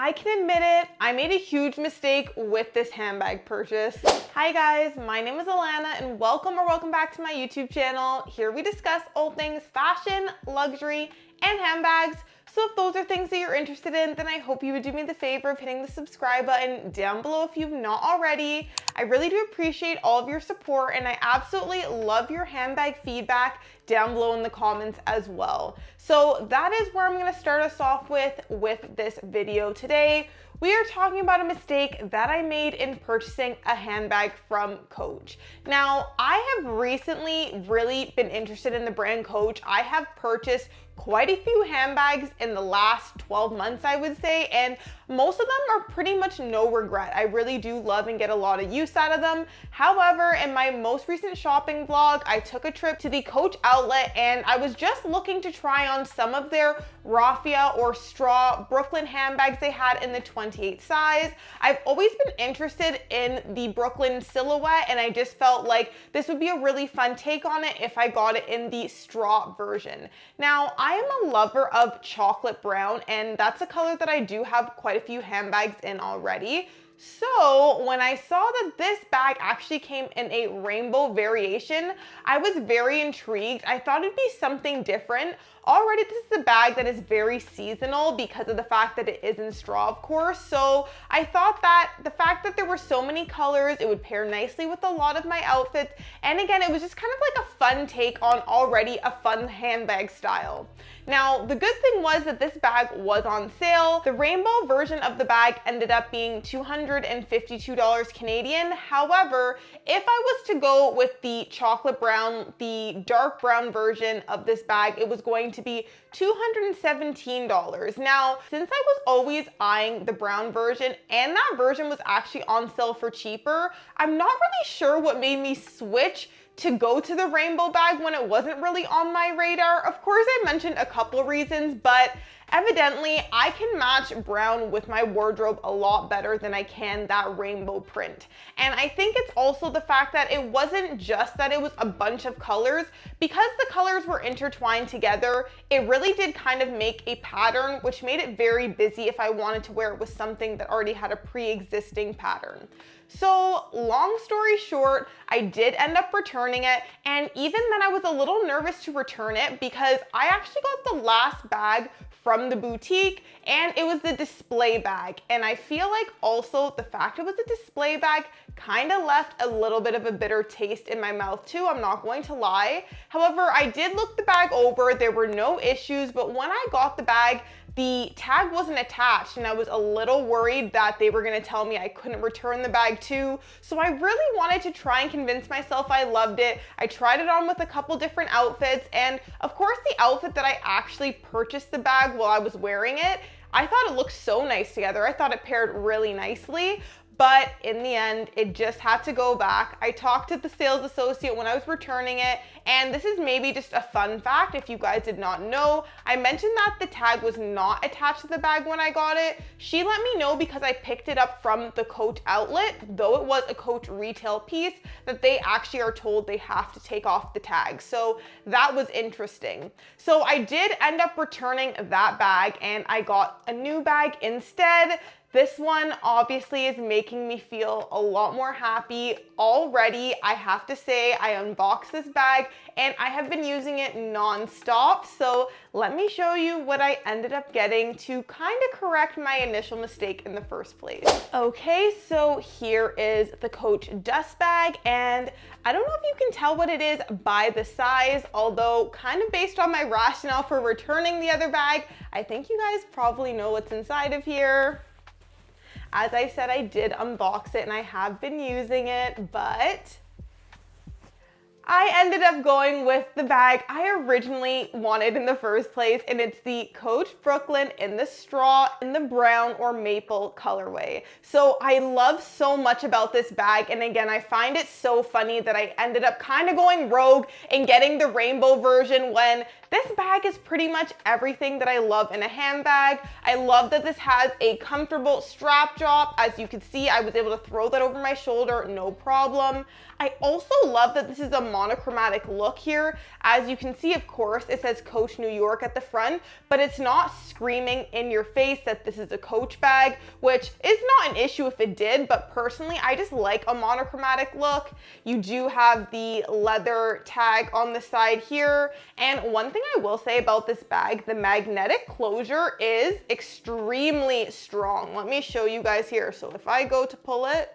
I can admit it, I made a huge mistake with this handbag purchase. Hi guys, my name is Alana and welcome back to my YouTube channel. Here we discuss all things fashion, luxury, and handbags. So if those are things that you're interested in, then I hope you would do me the favor of hitting the subscribe button down below if you've not already. I really do appreciate all of your support and I absolutely love your handbag feedback down below in the comments as well. So that is where I'm gonna start us off with this video today. We are talking about a mistake that I made in purchasing a handbag from Coach. Now, I have recently really been interested in the brand Coach. I have purchased quite a few handbags in the last 12 months, I would say, and most of them are pretty much no regret. I really do love and get a lot of use out of them. However, in my most recent shopping vlog, I took a trip to the Coach outlet and I was just looking to try on some of their raffia or straw Brooklyn handbags they had in the 28 size. I've always been interested in the Brooklyn silhouette and I just felt like this would be a really fun take on it if I got it in the straw version. Now, I am a lover of chocolate brown and that's a color that I do have quite a few handbags in already. So when I saw that this bag actually came in a rainbow variation, I was very intrigued. I thought it'd be something different. Already this is a bag that is very seasonal because of the fact that it is in straw, of course. So I thought that the fact that there were so many colors, it would pair nicely with a lot of my outfits. And again, it was just kind of like a fun take on already a fun handbag style. Now, the good thing was that this bag was on sale. The rainbow version of the bag ended up being $252 Canadian. However, if I was to go with the chocolate brown, the dark brown version of this bag, it was going to be $217. Now, since I was always eyeing the brown version and that version was actually on sale for cheaper, I'm not really sure what made me switch to go to the rainbow bag when it wasn't really on my radar. Of course, I mentioned a couple reasons, but evidently I can match brown with my wardrobe a lot better than I can that rainbow print. And I think it's also the fact that it wasn't just that it was a bunch of colors. Because the colors were intertwined together, it really did kind of make a pattern, which made it very busy if I wanted to wear it with something that already had a pre-existing pattern. So long story short, I did end up returning it, and even then I was a little nervous to return it because I actually got the last bag from the boutique and it was the display bag. And I feel like also the fact it was a display bag kind of left a little bit of a bitter taste in my mouth too, I'm not going to lie. However, I did look the bag over, there were no issues, but when I got the bag, the tag wasn't attached and I was a little worried that they were gonna tell me I couldn't return the bag too. So I really wanted to try and convince myself I loved it. I tried it on with a couple different outfits, and of course the outfit that I actually purchased the bag while I was wearing it, I thought it looked so nice together. I thought it paired really nicely. But in the end, it just had to go back. I talked to the sales associate when I was returning it, and this is maybe just a fun fact if you guys did not know. I mentioned that the tag was not attached to the bag when I got it. She let me know because I picked it up from the Coach outlet, though it was a Coach retail piece, that they actually are told they have to take off the tag. So that was interesting. So I did end up returning that bag and I got a new bag instead. This one obviously is making me feel a lot more happy already. I have to say, I unboxed this bag and I have been using it non-stop. So let me show you what I ended up getting to kind of correct my initial mistake in the first place. Okay, so here is the Coach dust bag, and I don't know if you can tell what it is by the size, although kind of based on my rationale for returning the other bag, I think you guys probably know what's inside of here. As I said, I did unbox it and I have been using it, but I ended up going with the bag I originally wanted in the first place, and it's the Coach Brooklyn in the straw, in the brown or maple colorway. So I love so much about this bag, and again, I find it so funny that I ended up kind of going rogue and getting the rainbow version when This bag is pretty much everything that I love in a handbag. I love that this has a comfortable strap drop. As you can see, I was able to throw that over my shoulder, no problem. I also love that this is a monochromatic look here. As you can see, of course, it says Coach New York at the front, but it's not screaming in your face that this is a Coach bag, which is not an issue if it did, but personally, I just like a monochromatic look. You do have the leather tag on the side here. And one thing I will say about this bag, the magnetic closure is extremely strong. Let me show you guys here. So if I go to pull it,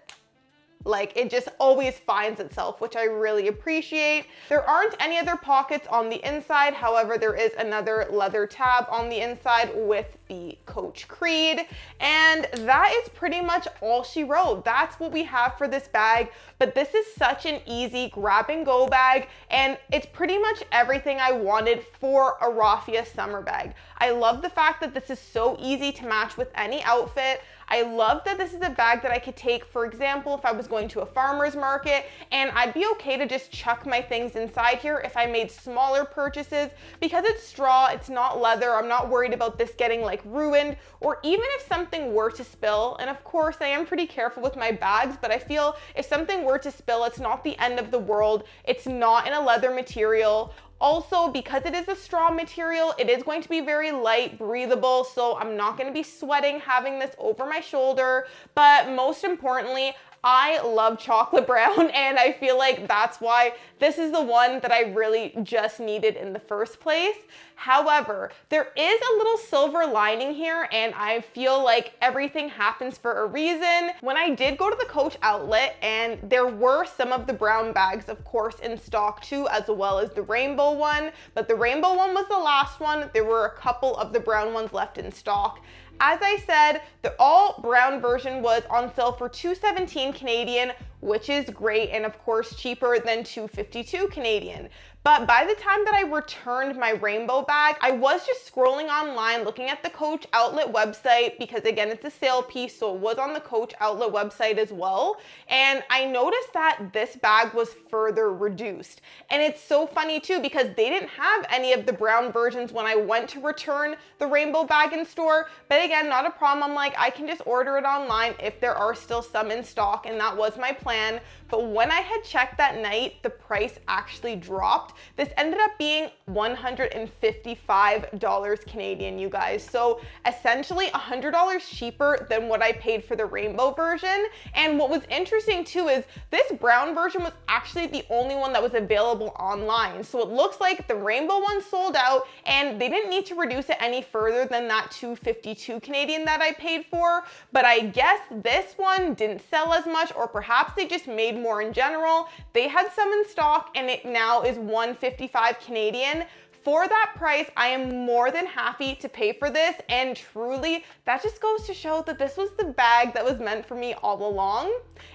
like it just always finds itself, which I really appreciate. There aren't any other pockets on the inside. However, there is another leather tab on the inside with the Coach Creed. And that is pretty much all she wrote. That's what we have for this bag. But this is such an easy grab and go bag. And it's pretty much everything I wanted for a raffia summer bag. I love the fact that this is so easy to match with any outfit. I love that this is a bag that I could take, for example, if I was going to a farmer's market, and I'd be okay to just chuck my things inside here if I made smaller purchases. Because it's straw, it's not leather, I'm not worried about this getting like ruined, or even if something were to spill. And of course, I am pretty careful with my bags, but I feel if something were to spill, it's not the end of the world. It's not in a leather material. Also, because it is a straw material, it is going to be very light, breathable, so I'm not going to be sweating having this over my shoulder. But most importantly, I love chocolate brown, and I feel like that's why this is the one that I really just needed in the first place. However, there is a little silver lining here, and I feel like everything happens for a reason. When I did go to the Coach outlet, and there were some of the brown bags, of course, in stock too, as well as the rainbow one, but the rainbow one was the last one. There were a couple of the brown ones left in stock. As I said, the all brown version was on sale for $217 Canadian, which is great, and of course cheaper than $252 Canadian. But by the time that I returned my rainbow bag, I was just scrolling online looking at the Coach outlet website, because again, it's a sale piece, so it was on the Coach outlet website as well. And I noticed that this bag was further reduced. And it's so funny too, because they didn't have any of the brown versions when I went to return the rainbow bag in store. But again, not a problem. I'm like, I can just order it online if there are still some in stock, and that was my plan. But when I had checked that night, the price actually dropped. This ended up being $155 Canadian, you guys. So essentially $100 cheaper than what I paid for the rainbow version. And what was interesting too is this brown version was actually the only one that was available online. So it looks like the rainbow one sold out, and they didn't need to reduce it any further than that $252 Canadian that I paid for. But I guess this one didn't sell as much, or perhaps they just made more in general. They had some in stock, and it now is $155 Canadian. For that price, I am more than happy to pay for this, and truly, that just goes to show that this was the bag that was meant for me all along.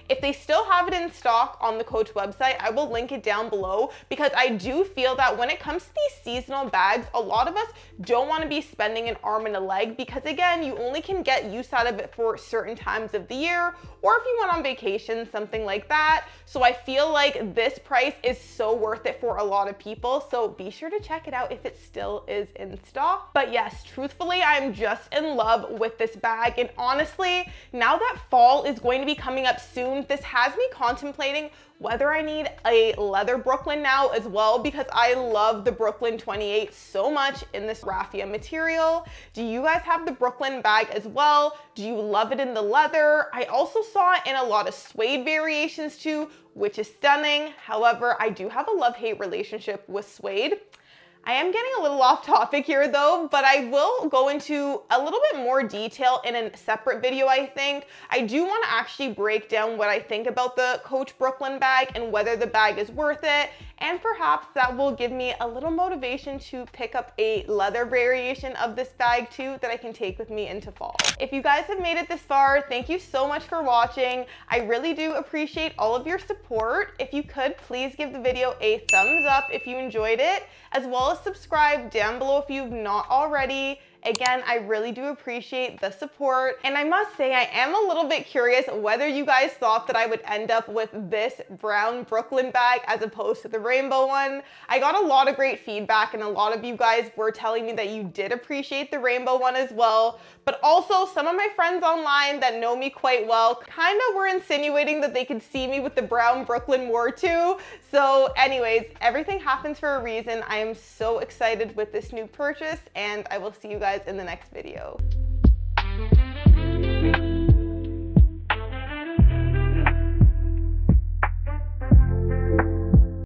If they still have it in stock on the Coach website, I will link it down below, because I do feel that when it comes to these seasonal bags, a lot of us don't want to be spending an arm and a leg, because again, you only can get use out of it for certain times of the year, or if you went on vacation, something like that. So I feel like this price is so worth it for a lot of people, so be sure to check it out if it still is in stock. But yes, truthfully, I'm just in love with this bag. And honestly, now that fall is going to be coming up soon, this has me contemplating whether I need a leather Brooklyn now as well, because I love the Brooklyn 28 so much in this raffia material. Do you guys have the Brooklyn bag as well? Do you love it in the leather? I also saw it in a lot of suede variations too, which is stunning. However, I do have a love-hate relationship with suede. I am getting a little off topic here though, but I will go into a little bit more detail in a separate video, I think. I do want to actually break down what I think about the Coach Brooklyn bag and whether the bag is worth it, and perhaps that will give me a little motivation to pick up a leather variation of this bag too that I can take with me into fall. If you guys have made it this far, thank you so much for watching. I really do appreciate all of your support. If you could, please give the video a thumbs up if you enjoyed it, as well as subscribe down below if you've not already. Again, I really do appreciate the support. And I must say, I am a little bit curious whether you guys thought that I would end up with this brown Brooklyn bag as opposed to the rainbow one. I got a lot of great feedback, and a lot of you guys were telling me that you did appreciate the rainbow one as well. But also, some of my friends online that know me quite well kind of were insinuating that they could see me with the brown Brooklyn more too. So anyways, everything happens for a reason. I am so excited with this new purchase, and I will see you guys in the next video.